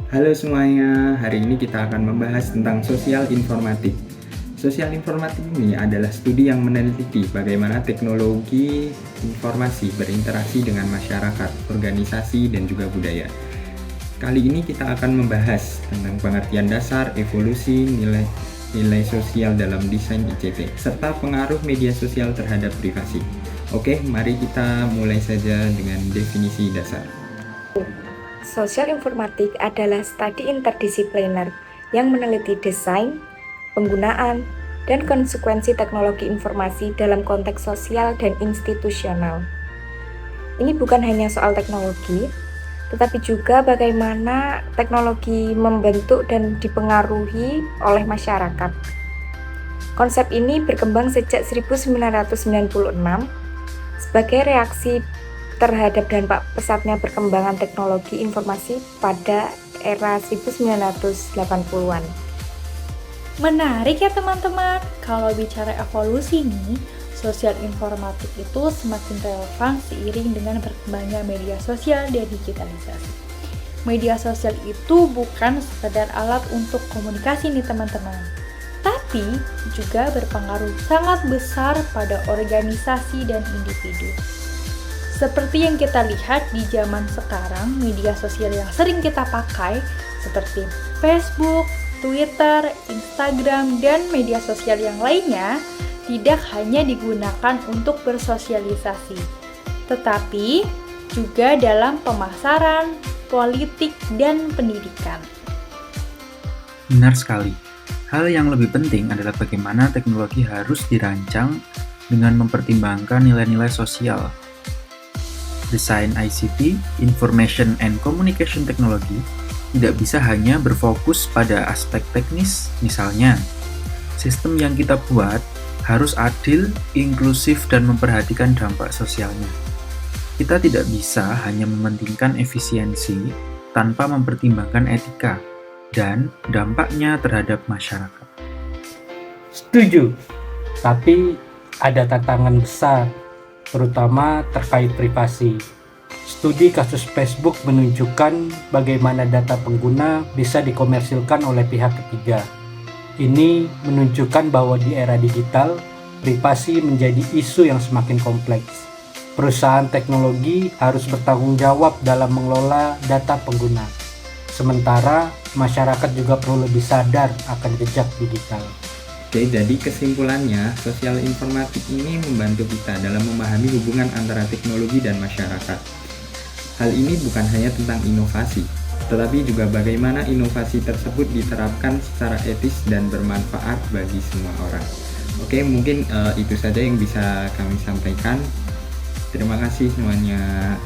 Halo semuanya, hari ini kita akan membahas tentang sosial informatik. Sosial informatik ini adalah studi yang meneliti bagaimana teknologi informasi berinteraksi dengan masyarakat, organisasi, dan juga budaya. Kali ini kita akan membahas tentang pengertian dasar, evolusi, nilai sosial dalam desain ICT, serta pengaruh media sosial terhadap privasi. Oke, mari kita mulai saja dengan definisi dasar. Sosial informatik adalah studi interdisipliner yang meneliti desain, penggunaan, dan konsekuensi teknologi informasi dalam konteks sosial dan institusional. Ini bukan hanya soal teknologi, tetapi juga bagaimana teknologi membentuk dan dipengaruhi oleh masyarakat. Konsep ini berkembang sejak 1996 sebagai reaksi terhadap dampak pesatnya perkembangan teknologi informasi pada era 1980-an. Menarik ya teman-teman, kalau bicara evolusi nih, sosial informatik itu semakin relevan seiring dengan berkembangnya media sosial dan digitalisasi. Media sosial itu bukan sekedar alat untuk komunikasi nih teman-teman, tapi juga berpengaruh sangat besar pada organisasi dan individu. Seperti yang kita lihat di zaman sekarang, media sosial yang sering kita pakai seperti Facebook, Twitter, Instagram, dan media sosial yang lainnya tidak hanya digunakan untuk bersosialisasi, tetapi juga dalam pemasaran, politik, dan pendidikan. Benar sekali. Hal yang lebih penting adalah bagaimana teknologi harus dirancang dengan mempertimbangkan nilai-nilai sosial. Desain ICT, Information and Communication Technology, tidak bisa hanya berfokus pada aspek teknis, misalnya, sistem yang kita buat harus adil, inklusif, dan memperhatikan dampak sosialnya. Kita tidak bisa hanya mementingkan efisiensi tanpa mempertimbangkan etika dan dampaknya terhadap masyarakat. Setuju, tapi ada tantangan besar, terutama terkait privasi. Studi kasus Facebook menunjukkan bagaimana data pengguna bisa dikomersilkan oleh pihak ketiga. Ini menunjukkan bahwa di era digital, privasi menjadi isu yang semakin kompleks. Perusahaan teknologi harus bertanggung jawab dalam mengelola data pengguna. Sementara, masyarakat juga perlu lebih sadar akan jejak digital. Oke, jadi kesimpulannya, sosial informatik ini membantu kita dalam memahami hubungan antara teknologi dan masyarakat. Hal ini bukan hanya tentang inovasi, tetapi juga bagaimana inovasi tersebut diterapkan secara etis dan bermanfaat bagi semua orang. Oke, mungkin itu saja yang bisa kami sampaikan. Terima kasih semuanya.